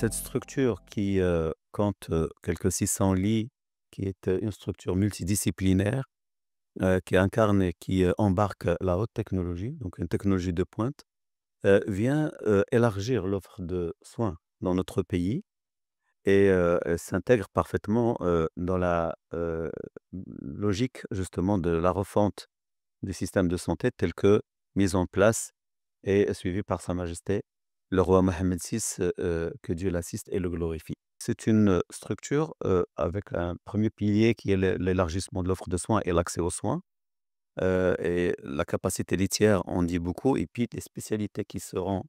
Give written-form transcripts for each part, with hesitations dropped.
Cette structure qui, compte, quelques 600 lits, qui est, une structure multidisciplinaire, qui incarne et qui, embarque la haute technologie, donc une technologie de pointe, vient, élargir l'offre de soins dans notre pays et elle s'intègre parfaitement, dans la, logique justement de la refonte du système de santé tel que mise en place et suivi par Sa Majesté le roi Mohammed VI, que Dieu l'assiste et le glorifie. C'est une, structure, avec un premier pilier qui est l'élargissement de l'offre de soins et l'accès aux soins, et la capacité laitière en dit beaucoup et puis les spécialités qui seront,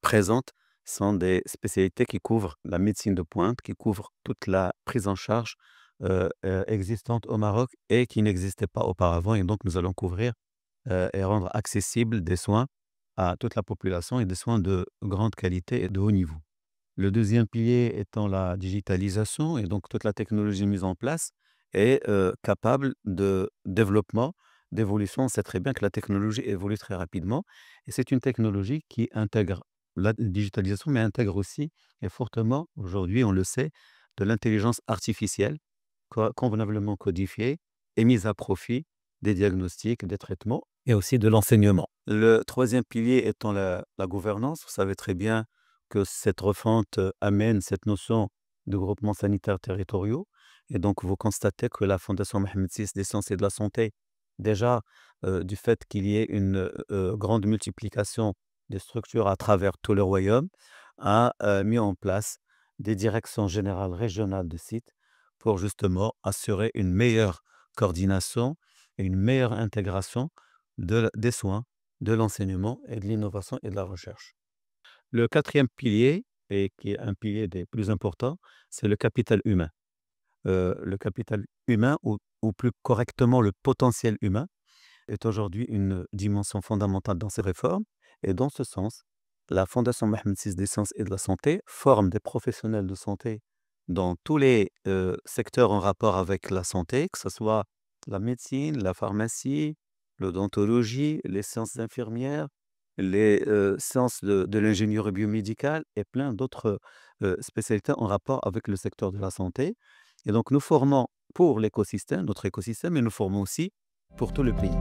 présentes sont des spécialités qui couvrent la médecine de pointe, qui couvrent toute la prise en charge, existante au Maroc et qui n'existait pas auparavant et donc nous allons couvrir et rendre accessibles des soins à toute la population et des soins de grande qualité et de haut niveau. Le deuxième pilier étant la digitalisation et donc toute la technologie mise en place est, capable de développement, d'évolution. On sait très bien que la technologie évolue très rapidement et c'est une technologie qui intègre la digitalisation, mais intègre aussi et fortement, aujourd'hui on le sait, de l'intelligence artificielle convenablement codifiée et mise à profit des diagnostics, des traitements et aussi de l'enseignement. Le troisième pilier étant la gouvernance. Vous savez très bien que cette refonte, amène cette notion de groupements sanitaires territoriaux et donc vous constatez que la Fondation Mohammed VI des sciences et de la santé, déjà, du fait qu'il y ait une, grande multiplication des structures à travers tout le royaume, a, mis en place des directions générales régionales de sites pour justement assurer une meilleure coordination et une meilleure intégration des soins, de l'enseignement et de l'innovation et de la recherche. Le quatrième pilier, et qui est un pilier des plus importants, c'est le capital humain. Le capital humain ou plus correctement le potentiel humain est aujourd'hui une dimension fondamentale dans ces réformes et dans ce sens, la Fondation Mohammed VI des sciences et de la santé forme des professionnels de santé dans tous les, secteurs en rapport avec la santé, que ce soit la médecine, la pharmacie, l'odontologie, les sciences infirmières, les, sciences de l'ingénierie biomédicale et plein d'autres, spécialités en rapport avec le secteur de la santé et donc nous formons pour l'écosystème, notre écosystème et nous formons aussi pour tout le pays.